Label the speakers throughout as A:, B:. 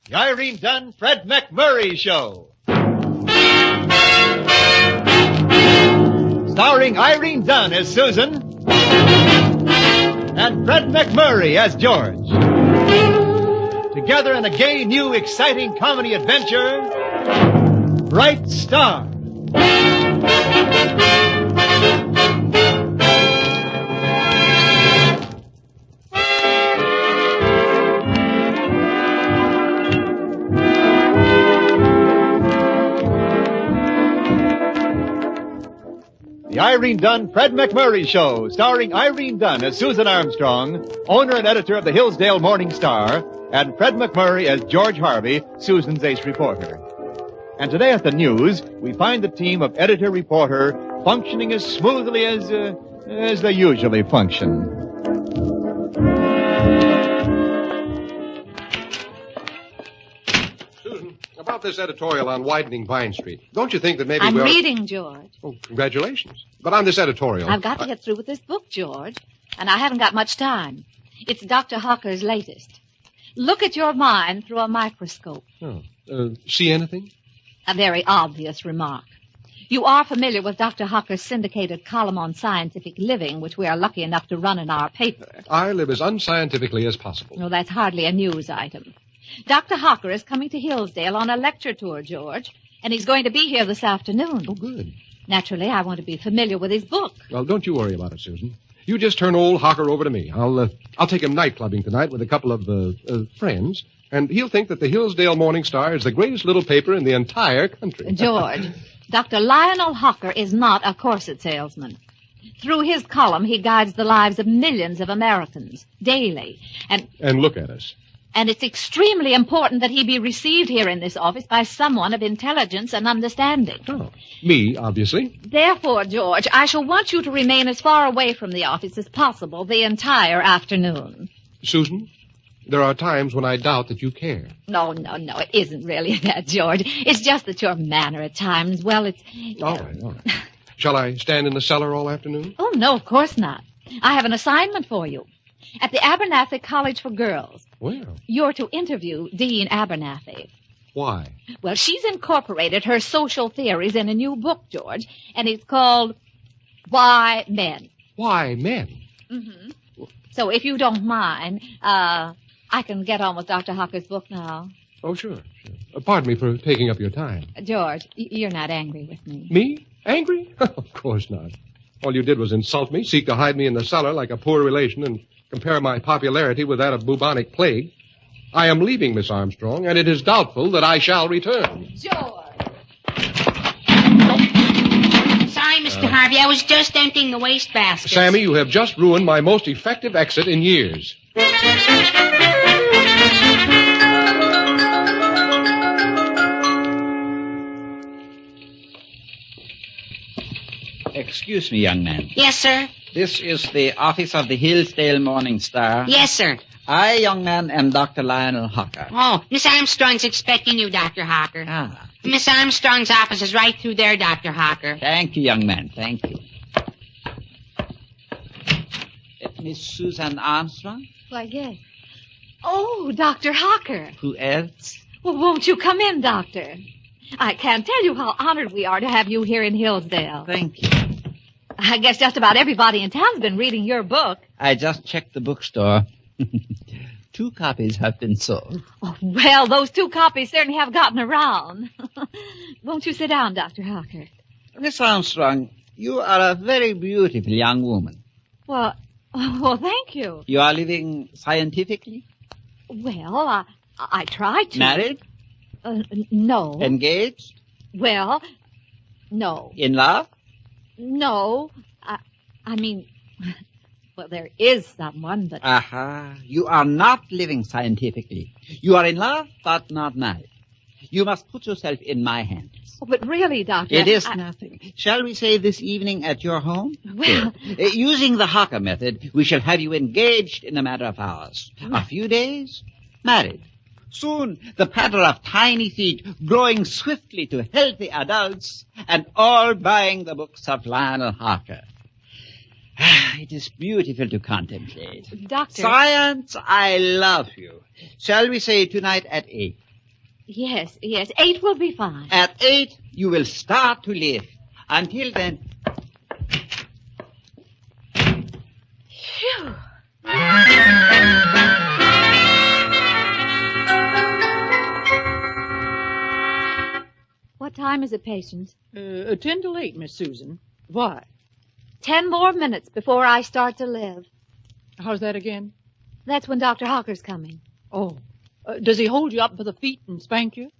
A: The Irene Dunne, Fred MacMurray Show. Starring Irene Dunne as Susan and Fred MacMurray as George. Together in a gay, new, exciting comedy adventure, Bright Star. The Irene Dunne, Fred MacMurray Show, starring Irene Dunne as Susan Armstrong, owner and editor of the Hillsdale Morning Star, and Fred MacMurray as George Harvey, Susan's ace reporter. And today at the news, we find the team of editor-reporter functioning as smoothly as they usually function.
B: About this editorial on widening Vine Street, don't you think that maybe
C: I'm reading, George.
B: Oh, congratulations. But on this editorial...
C: I've got to get through with this book, George, and I haven't got much time. It's Dr. Hawker's latest. Look at your mind through a microscope.
B: Oh, see anything?
C: A very obvious remark. You are familiar with Dr. Hawker's syndicated column on scientific living, which we are lucky enough to run in our paper.
B: I live as unscientifically as possible.
C: No, that's hardly a news item. Dr. Hawker is coming to Hillsdale on a lecture tour, George, and he's going to be here this afternoon.
B: Oh, good.
C: Naturally, I want to be familiar with his book.
B: Well, don't you worry about it, Susan. You just turn old Hawker over to me. I'll take him night clubbing tonight with a couple of friends, and he'll think that the Hillsdale Morning Star is the greatest little paper in the entire country.
C: George, Dr. Lionel Hawker is not a corset salesman. Through his column, he guides the lives of millions of Americans daily.
B: And look at us.
C: And it's extremely important that he be received here in this office by someone of intelligence and understanding.
B: Oh, me, obviously.
C: Therefore, George, I shall want you to remain as far away from the office as possible the entire afternoon.
B: Susan, there are times when I doubt that you care.
C: No, it isn't really that, George. It's just that your manner at times, well, it's...
B: All right. Shall I stand in the cellar all afternoon?
C: Oh, no, of course not. I have an assignment for you. At the Abernathy College for Girls.
B: Well.
C: You're to interview Dean Abernathy.
B: Why?
C: Well, she's incorporated her social theories in a new book, George, and it's called Why Men.
B: Why Men?
C: Mm-hmm. So if you don't mind, I can get on with Dr. Hawker's book now.
B: Oh, sure. Pardon me for taking up your time.
C: George, you're not angry with me.
B: Me? Angry? Of course not. All you did was insult me, seek to hide me in the cellar like a poor relation, and compare my popularity with that of bubonic plague. I am leaving, Miss Armstrong, and it is doubtful that I shall return.
C: George!
D: Sorry, Mr. Harvey. I was just emptying the wastebasket.
B: Sammy, you have just ruined my most effective exit in years.
E: Excuse me, young man.
D: Yes, sir.
E: This is the office of the Hillsdale Morning Star.
D: Yes, sir.
E: I, young man, am Dr. Lionel Hawker.
D: Oh, Miss Armstrong's expecting you, Dr. Hawker.
E: Ah.
D: Miss Armstrong's office is right through there, Dr. Hawker.
E: Thank you, young man. Thank you. Miss Susan Armstrong?
C: Why, yes. Oh, Dr. Hawker.
E: Who else?
C: Well, won't you come in, Doctor? I can't tell you how honored we are to have you here in Hillsdale.
E: Thank you.
C: I guess just about everybody in town's been reading your book.
E: I just checked the bookstore. 2 copies have been sold.
C: Oh, well, those 2 copies certainly have gotten around. Won't you sit down, Dr. Hawker?
E: Miss Armstrong, you are a very beautiful young woman.
C: Well, thank you.
E: You are living scientifically?
C: Well, I try to.
E: Married?
C: No.
E: Engaged?
C: Well, no.
E: In love?
C: No. I mean, well, there is someone, but...
E: Aha. You are not living scientifically. You are in love, but not married. You must put yourself in my hands.
C: Oh, but really, Doctor...
E: It is nothing. Shall we say this evening at your home?
C: Well...
E: Using the Hawker method, we shall have you engaged in a matter of hours. A few days, married. Soon, the patter of tiny feet growing swiftly to healthy adults, and all buying the books of Lionel Hawker. It is beautiful to contemplate.
C: Doctor...
E: Science, I love you. Shall we say tonight at 8?
C: Yes. 8 will be fine.
E: At 8, you will start to live. Until then...
C: Phew. What time is it, Patience?
F: 10 till 8, Miss Susan. Why?
C: 10 more minutes before I start to live.
F: How's that again?
C: That's when Dr. Hawker's coming.
F: Oh. Does he hold you up by the feet and spank you?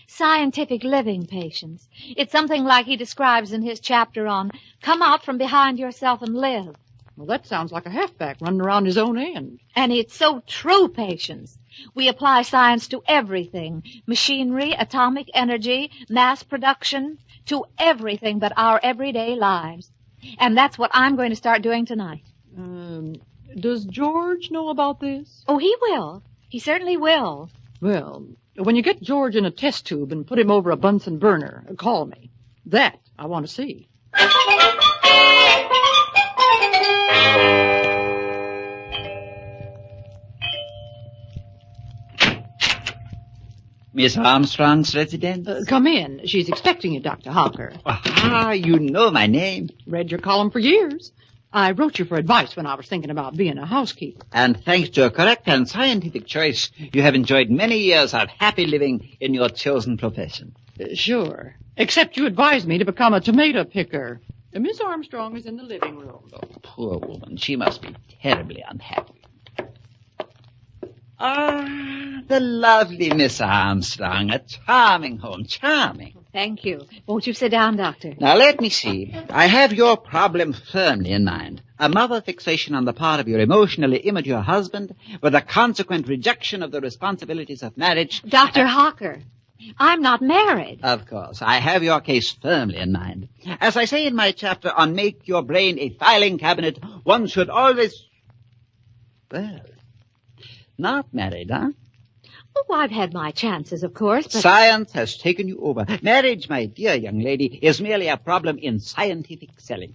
C: Scientific living, Patience. It's something like he describes in his chapter on Come Out from Behind Yourself and Live.
F: Well, that sounds like a halfback running around his own end.
C: And it's so true, Patience. We apply science to everything. Machinery, atomic energy, mass production, to everything but our everyday lives. And that's what I'm going to start doing tonight.
F: Does George know about this?
C: Oh, he will. He certainly will.
F: Well, when you get George in a test tube and put him over a Bunsen burner, call me. That I want to see.
E: Miss Armstrong's residence?
F: Come in. She's expecting you, Dr. Hawker.
E: Ah, you know my name.
F: Read your column for years. I wrote you for advice when I was thinking about being a housekeeper.
E: And thanks to a correct and scientific choice, you have enjoyed many years of happy living in your chosen profession.
F: Sure. Except you advised me to become a tomato picker. Miss Armstrong is in the living room.
E: Oh, poor woman. She must be terribly unhappy. Ah, the lovely Miss Armstrong. A charming home. Charming.
C: Thank you. Won't you sit down, Doctor?
E: Now, let me see. I have your problem firmly in mind. A mother fixation on the part of your emotionally immature husband with a consequent rejection of the responsibilities of marriage.
C: Dr. Hawker, I'm not married.
E: Of course. I have your case firmly in mind. As I say in my chapter on Make Your Brain a Filing Cabinet, one should always... Well, not married, huh?
C: Oh, I've had my chances, of course, but...
E: Science has taken you over. Marriage, my dear young lady, is merely a problem in scientific selling.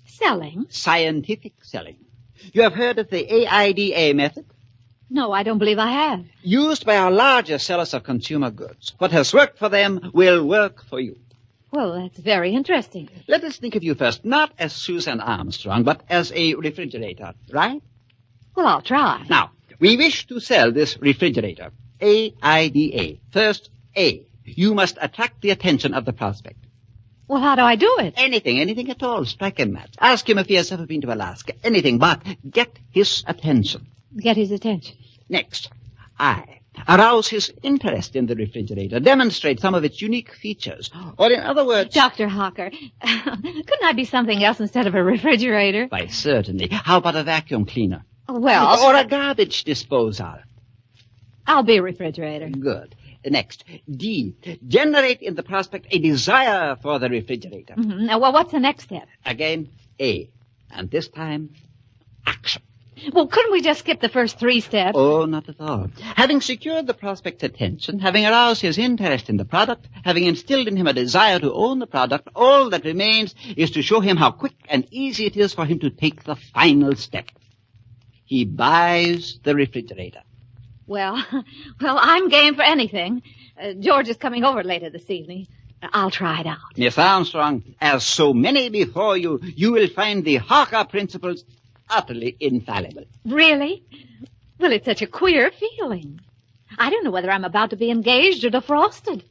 C: Selling?
E: Scientific selling. You have heard of the AIDA method?
C: No, I don't believe I have.
E: Used by our larger sellers of consumer goods. What has worked for them will work for you.
C: Well, that's very interesting.
E: Let us think of you first, not as Susan Armstrong, but as a refrigerator, right?
C: Well, I'll try.
E: Now, we wish to sell this refrigerator. AIDA. First, A. You must attract the attention of the prospect.
C: Well, how do I do it?
E: Anything at all. Strike a match. Ask him if he has ever been to Alaska. Anything, but get his attention.
C: Get his attention.
E: Next, I. Arouse his interest in the refrigerator. Demonstrate some of its unique features. Or in other words...
C: Dr. Hawker, couldn't I be something else instead of a refrigerator?
E: Why, certainly. How about a vacuum cleaner?
C: Well...
E: Or a garbage disposal?
C: I'll be a refrigerator.
E: Good. Next, D. Generate in the prospect a desire for the refrigerator.
C: Mm-hmm. Now, well, what's the next step?
E: Again, A. And this time, action.
C: Well, couldn't we just skip the first 3 steps?
E: Oh, not at all. Having secured the prospect's attention, having aroused his interest in the product, having instilled in him a desire to own the product, all that remains is to show him how quick and easy it is for him to take the final step. He buys the refrigerator.
C: Well, I'm game for anything. George is coming over later this evening. I'll try it out.
E: Miss Armstrong, as so many before you, you will find the Hawker principles utterly infallible.
C: Really? Well, it's such a queer feeling. I don't know whether I'm about to be engaged or defrosted.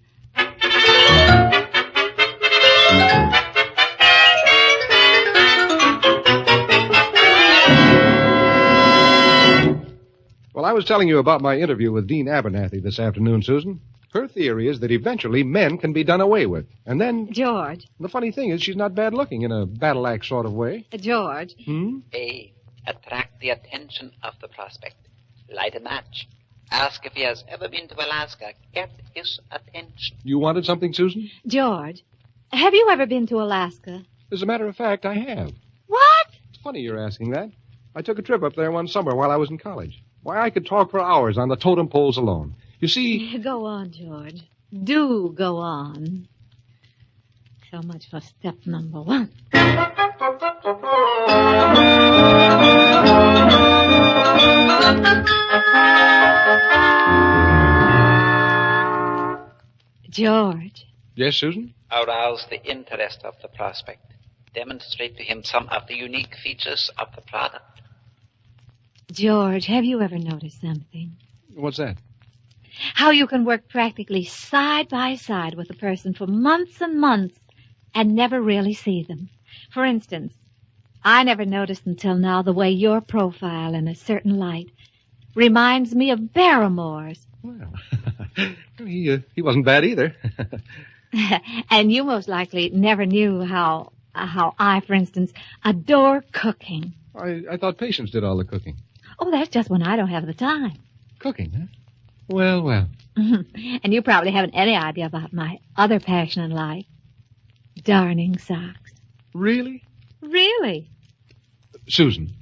B: Well, I was telling you about my interview with Dean Abernathy this afternoon, Susan. Her theory is that eventually men can be done away with. And then...
C: George.
B: The funny thing is she's not bad looking in a battle axe sort of way.
C: George.
E: A. Attract the attention of the prospect. Light a match. Ask if he has ever been to Alaska. Get his attention.
B: You wanted something, Susan?
C: George, have you ever been to Alaska?
B: As a matter of fact, I have.
C: What?
B: It's funny you're asking that. I took a trip up there one summer while I was in college. Why, I could talk for hours on the totem poles alone. You see...
C: Go on, George. Do go on. So much for step number 1. George.
B: Yes, Susan?
E: Arouse the interest of the prospect. Demonstrate to him some of the unique features of the product.
C: George, have you ever noticed something?
B: What's that?
C: How you can work practically side by side with a person for months and months and never really see them. For instance, I never noticed until now the way your profile in a certain light reminds me of Barrymore's.
B: Well, he wasn't bad either.
C: And you most likely never knew how I, for instance, adore cooking.
B: I thought Patience did all the cooking.
C: Oh, that's just when I don't have the time.
B: Cooking, huh? Well.
C: And you probably haven't any idea about my other passion in life. Darning socks.
B: Really?
C: Really?
B: Susan.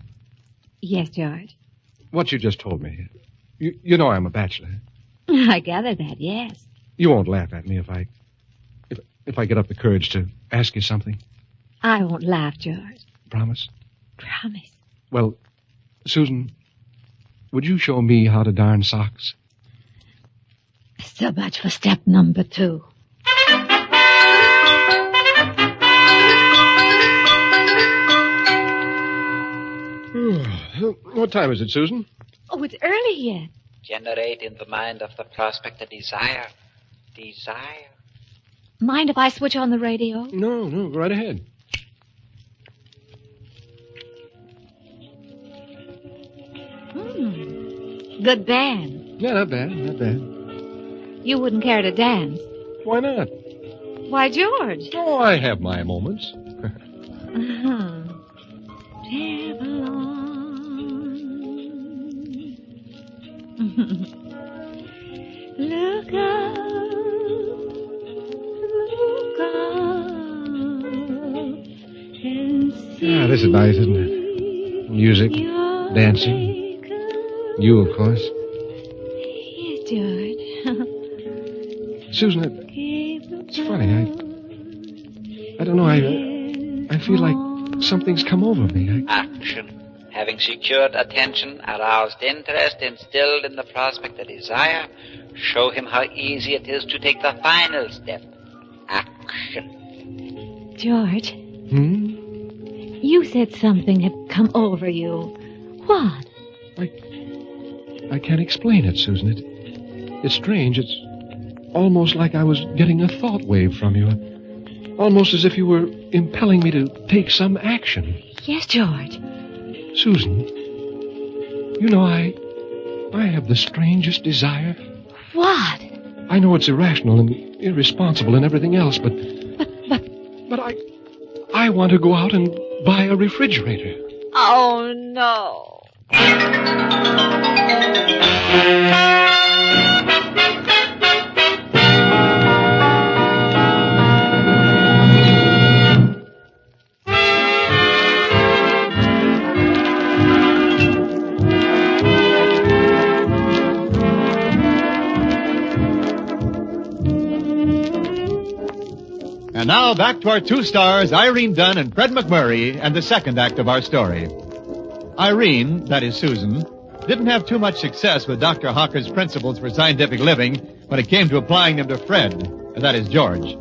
C: Yes, George.
B: What you just told me. You know I'm a bachelor.
C: I gather that, yes.
B: You won't laugh at me if I get up the courage to ask you something.
C: I won't laugh, George.
B: Promise?
C: Promise.
B: Well, Susan, would you show me how to darn socks?
C: So much for step number 2.
B: What time is it, Susan?
C: Oh, it's early yet.
E: Generate in the mind of the prospect a desire. Desire.
C: Mind if I switch on the radio?
B: No, go right ahead.
C: Good band.
B: Yeah, not bad.
C: You wouldn't care to dance.
B: Why not?
C: Why, George?
B: Oh, I have my moments.
C: Travel on. Look up, and see.
B: This is nice, isn't it? Music, dancing. You, of course.
C: Yes, George.
B: Susan, it's funny. I don't know. I feel like something's come over me.
E: Action. Having secured attention, aroused interest, instilled in the prospect a desire, show him how easy it is to take the final step. Action.
C: George. You said something had come over you. What?
B: I can't explain it, Susan. It's strange. It's almost like I was getting a thought wave from you. Almost as if you were impelling me to take some action.
C: Yes, George.
B: Susan, you know, I have the strangest desire.
C: What?
B: I know it's irrational and irresponsible and everything else, but I want to go out and buy a refrigerator.
C: Oh, no.
A: And now back to our 2 stars, Irene Dunne and Fred MacMurray, and the second act of our story. Irene, that is Susan, didn't have too much success with Dr. Hawker's principles for scientific living when it came to applying them to Fred, that is George.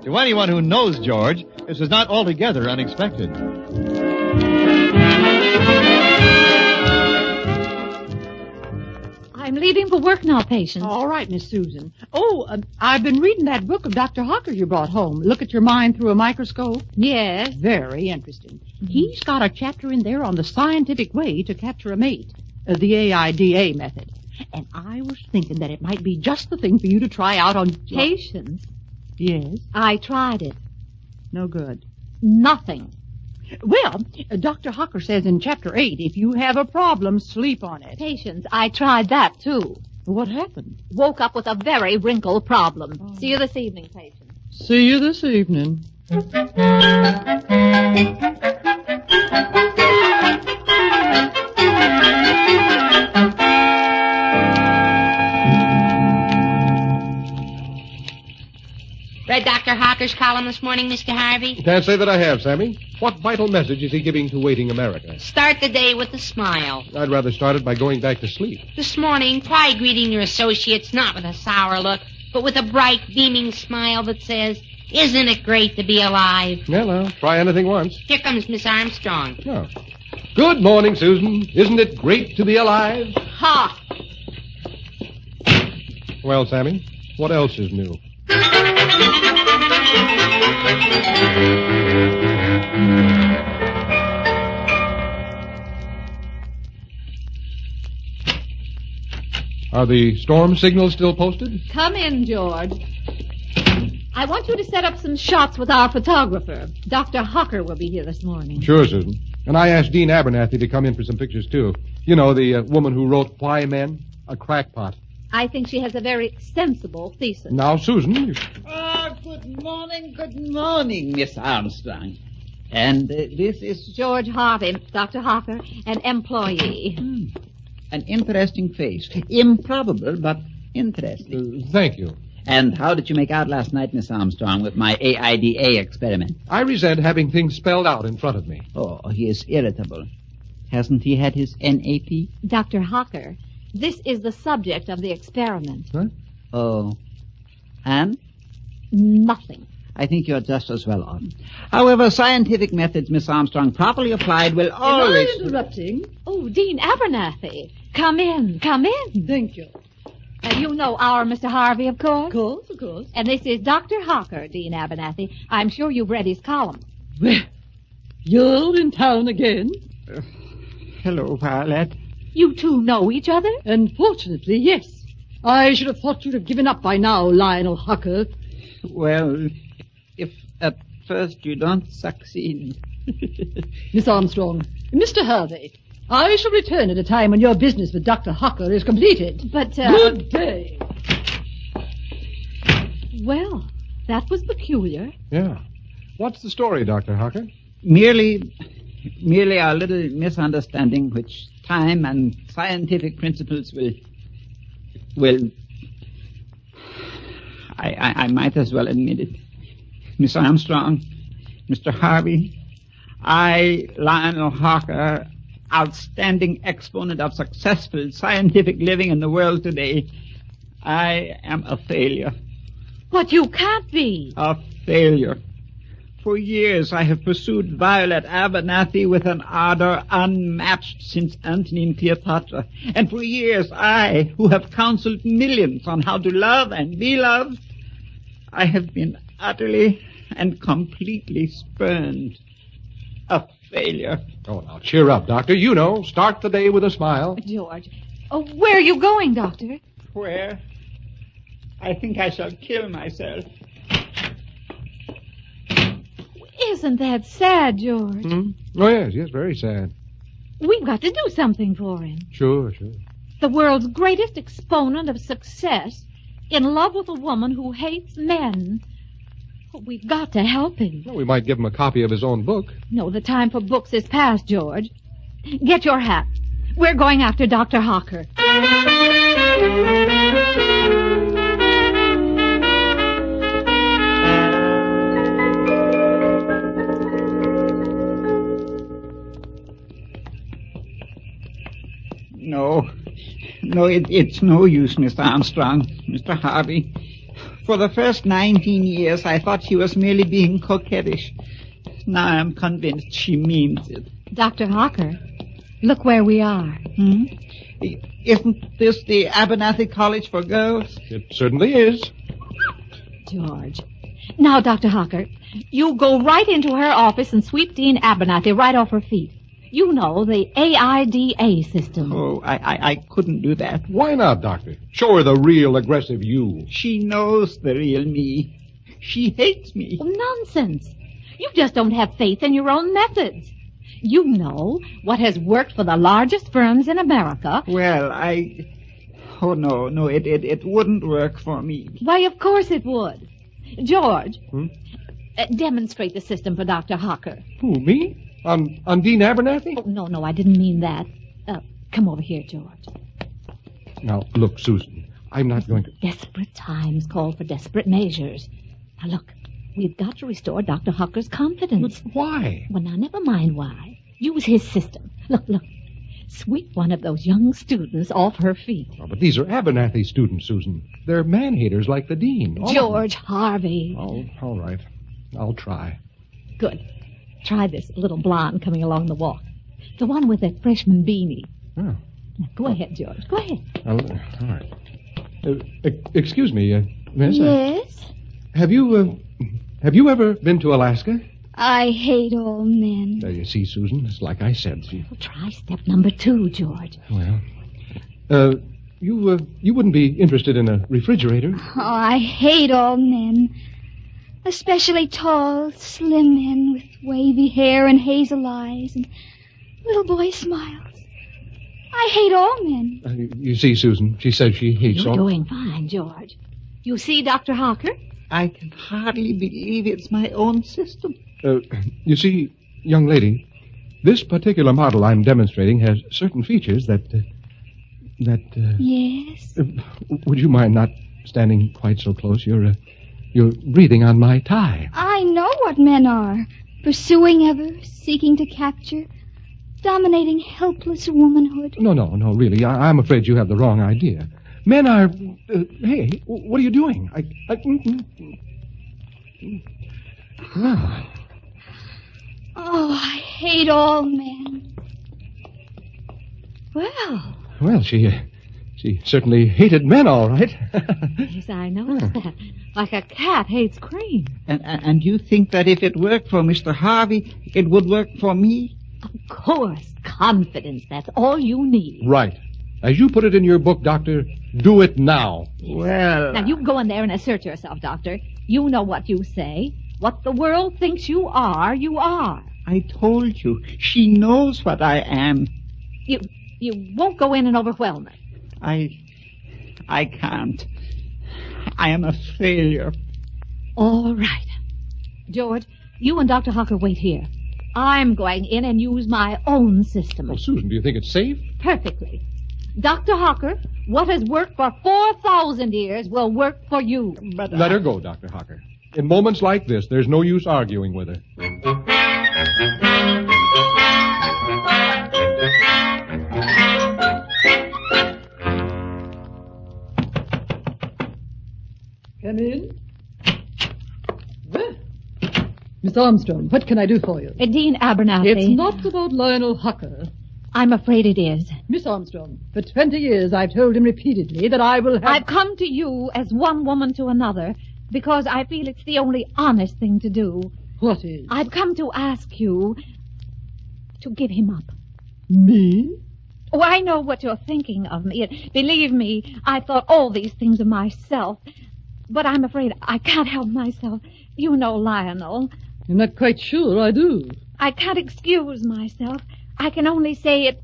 A: To anyone who knows George, this was not altogether unexpected.
C: I'm leaving for work now, Patience.
F: All right, Miss Susan. I've been reading that book of Dr. Hawker you brought home. Look at your mind through a microscope.
C: Yes.
F: Very interesting. He's got a chapter in there on the scientific way to capture a mate, the AIDA method. And I was thinking that it might be just the thing for you to try out on...
C: Patience.
F: Yes?
C: I tried it.
F: No good.
C: Nothing.
F: Well, Dr. Hawker says in Chapter 8, if you have a problem, sleep on it.
C: Patience, I tried that, too.
F: What happened?
C: Woke up with a very wrinkled problem. Oh. See you this evening, Patience.
F: See you this evening.
D: Read Dr. Hawker's column this morning, Mr. Harvey?
B: Can't say that I have, Sammy. What vital message is he giving to waiting America?
D: Start the day with a smile.
B: I'd rather start it by going back to sleep.
D: This morning, try greeting your associates not with a sour look, but with a bright, beaming smile that says, "Isn't it great to be alive?"
B: Well, try anything once.
D: Here comes Miss Armstrong.
B: Oh. Good morning, Susan. Isn't it great to be alive?
C: Ha!
B: Well, Sammy, what else is new? Are the storm signals still posted?
C: Come in, George. I want you to set up some shots with our photographer. Dr. Hocker will be here this morning.
B: Sure, Susan. And I asked Dean Abernathy to come in for some pictures, too. You know, the woman who wrote Why Men? A Crackpot.
C: I think she has a very sensible thesis.
B: Now, Susan...
E: Good morning, Miss Armstrong. And this is
C: George Harvey, Dr. Hocker, an employee.
E: an interesting face. Improbable, but interesting.
B: Thank you.
E: And how did you make out last night, Miss Armstrong, with my AIDA experiment?
B: I resent having things spelled out in front of me.
E: Oh, he is irritable. Hasn't he had his NAP?
C: Dr. Hocker, this is the subject of the experiment.
B: Huh?
E: Oh. And?
C: Nothing.
E: I think you're just as well on. However, scientific methods, Miss Armstrong, properly applied will always...
F: Am I interrupting?
C: Oh, Dean Abernathy. Come in, come in.
F: Thank you.
C: You know our Mr. Harvey, of course?
F: Of course.
C: And this is Dr. Hocker, Dean Abernathy. I'm sure you've read his column.
F: Well, you're in town again?
E: Hello, Violet.
C: You two know each other?
F: Unfortunately, yes. I should have thought you'd have given up by now, Lionel Hocker.
E: Well, if at first you don't succeed...
F: Miss Armstrong, Mr. Harvey, I shall return at a time when your business with Dr. Hocker is completed.
C: But,
F: Good day.
C: Well, that was peculiar.
B: Yeah. What's the story, Dr. Hocker?
E: Merely a little misunderstanding which time and scientific principles will... I might as well admit it. Miss Armstrong, Mr. Harvey, Lionel Hocker, outstanding exponent of successful scientific living in the world today, I am a failure.
C: But you can't be.
E: A failure. For years I have pursued Violet Abernathy with an ardor unmatched since Antony and Cleopatra. And for years I, who have counseled millions on how to love and be loved, I have been utterly and completely spurned. A failure.
B: Oh, now, cheer up, Doctor. You know, start the day with a smile.
C: George. Oh, where are you going, Doctor?
E: Where? I think I shall kill myself.
C: Isn't that sad, George?
B: Oh, yes, very sad.
C: We've got to do something for him.
B: Sure.
C: The world's greatest exponent of success, in love with a woman who hates men. We've got to help him.
B: Well, we might give him a copy of his own book.
C: No, the time for books is past, George. Get your hat. We're going after Dr. Hocker.
E: No, it's no use, Mr. Armstrong, Mr. Harvey. For the first 19 years, I thought she was merely being coquettish. Now I'm convinced she means it.
C: Dr. Hocker, look where we are.
E: Isn't this the Abernathy College for Girls?
B: It certainly is.
C: George. Now, Dr. Hocker, you go right into her office and sweep Dean Abernathy right off her feet. You know, the AIDA system.
E: Oh, I couldn't do that.
B: Why not, Doctor? Show her the real aggressive you.
E: She knows the real me. She hates me.
C: Oh, nonsense. You just don't have faith in your own methods. You know what has worked for the largest firms in America.
E: Well, Oh, no, it wouldn't work for me.
C: Why, of course it would. George, demonstrate the system for Dr. Hocker.
B: Who, me? On Dean Abernathy?
C: Oh, no, I didn't mean that. Come over here, George.
B: Now, look, Susan, I'm not going to...
C: Desperate times call for desperate measures. Now, look, we've got to restore Dr. Hocker's confidence.
B: But why?
C: Well, now, never mind why. Use his system. Look. sweep one of those young students off her feet.
B: Oh, but these are Abernathy students, Susan. They're man-haters like the dean.
C: George Harvey.
B: Oh, all right. I'll try.
C: Good. Try this little blonde coming along the walk. The one with that freshman beanie.
B: Oh.
C: Now, go ahead, George. Go ahead.
B: All right. Excuse me, miss.
G: Yes?
B: Have you ever been to Alaska?
G: I hate all men.
B: There you see, Susan. It's like I said.
C: Well, try step number 2, George.
B: Well, you wouldn't be interested in a refrigerator?
G: Oh, I hate all men. Especially tall, slim men with wavy hair and hazel eyes and little boy smiles. I hate all men.
B: You see, Susan, she says she hates
C: You're
B: all...
C: doing fine, George. You see, Dr. Harker?
E: I can hardly believe it's my own system.
B: You see, young lady, this particular model I'm demonstrating has certain features that...
G: Yes?
B: Would you mind not standing quite so close? You're breathing on my tie.
G: I know what men are. Pursuing ever, seeking to capture, dominating helpless womanhood.
B: No, really. I'm afraid you have the wrong idea. Men are... hey, what are you doing?
G: Oh, I hate all men.
B: Well, she certainly hated men, all right.
C: Yes, I noticed that. Like a cat hates cream.
E: And you think that if it worked for Mr. Harvey, it would work for me?
C: Of course. Confidence. That's all you need.
B: Right. As you put it in your book, Doctor, do it now.
E: Well...
C: Now, you go in there and assert yourself, Doctor. You know what you say. What the world thinks you are, you are.
E: I told you. She knows what I am.
C: You won't go in and overwhelm her.
E: I can't. I am a failure.
C: All right. George, you and Dr. Harker wait here. I'm going in and use my own system.
B: Oh, Susan, do you think it's safe?
C: Perfectly. Dr. Harker, what has worked for 4,000 years will work for you.
E: But
B: Let her go, Dr. Harker. In moments like this, there's no use arguing with her.
F: Come in. Well, Miss Armstrong, what can I do for you?
C: Dean Abernathy.
F: It's not about Lionel Hucker.
C: I'm afraid it is.
F: Miss Armstrong, for 20 years I've told him repeatedly that I will have...
C: I've come to you as one woman to another because I feel it's the only honest thing to do.
F: What is?
C: I've come to ask you to give him up.
F: Me?
C: Oh, I know what you're thinking of me. Believe me, I thought all these things of myself. But I'm afraid I can't help myself. You know Lionel.
F: I'm not quite sure I do.
C: I can't excuse myself. I can only say it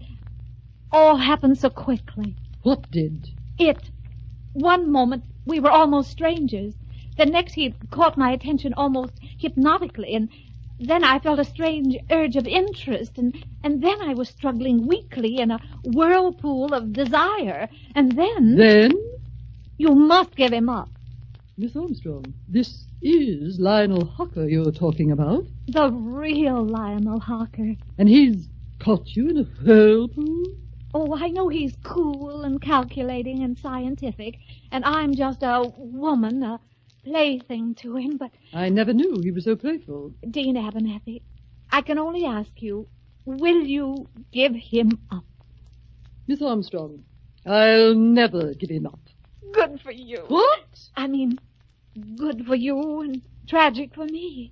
C: all happened so quickly.
F: What did?
C: One moment, we were almost strangers. The next, he caught my attention almost hypnotically, and then I felt a strange urge of interest, and then I was struggling weakly in a whirlpool of desire, and then...
F: Then?
C: You must give him up.
F: Miss Armstrong, this is Lionel Hucker you're talking about.
C: The real Lionel Harker.
F: And he's caught you in a whirlpool?
C: Oh, I know he's cool and calculating and scientific, and I'm just a woman, a plaything to him, but...
F: I never knew he was so playful.
C: Dean Abernathy, I can only ask you, will you give him up?
F: Miss Armstrong, I'll never give him up.
C: Good for you.
F: What?
C: I mean, good for you and tragic for me.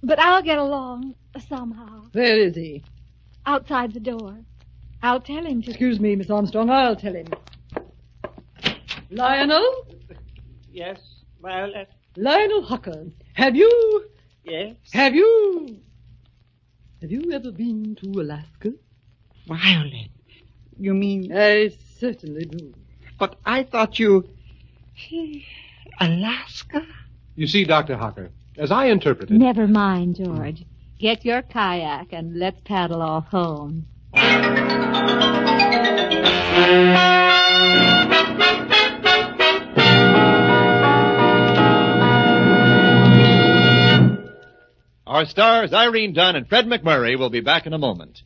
C: But I'll get along somehow.
F: Where is he?
C: Outside the door. I'll tell him to...
F: Excuse me, Miss Armstrong, I'll tell him. Lionel?
E: Yes, Violet?
F: Lionel Hucker, have you...
E: Yes?
F: Have you ever been to Alaska?
E: Violet, you mean...
F: I certainly do.
E: But I thought you... Alaska?
B: You see, Dr. Harker, as I interpret it...
C: Never mind, George. Get your kayak and let's paddle off home.
A: Our stars, Irene Dunne and Fred MacMurray, will be back in a moment.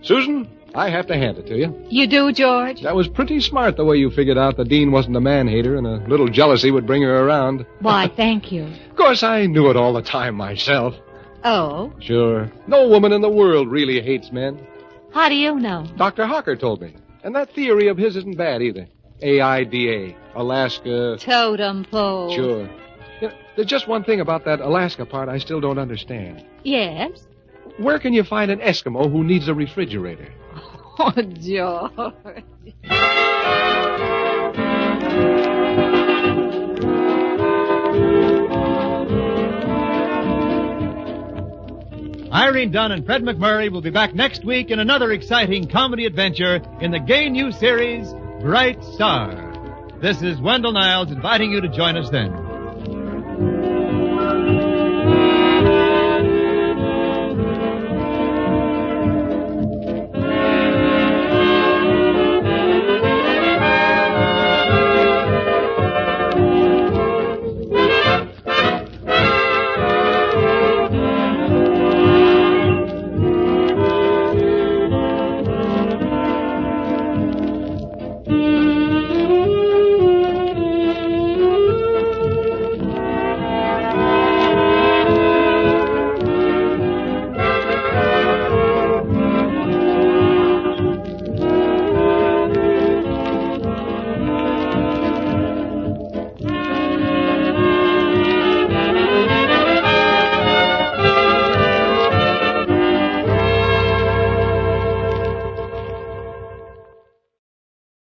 B: Susan, I have to hand it to you.
C: You do, George?
B: That was pretty smart the way you figured out the Dean wasn't a man-hater and a little jealousy would bring her around.
C: Why, thank you.
B: Of course, I knew it all the time myself.
C: Oh?
B: Sure. No woman in the world really hates men.
C: How do you know?
B: Dr. Hocker told me. And that theory of his isn't bad either. AIDA, Alaska...
C: Totem pole.
B: Sure. You know, there's just one thing about that Alaska part I still don't understand.
C: Yes?
B: Where can you find an Eskimo who needs a refrigerator?
C: Oh, George.
A: Irene Dunne and Fred MacMurray will be back next week in another exciting comedy adventure in the gay new series, Bright Star. This is Wendell Niles inviting you to join us then.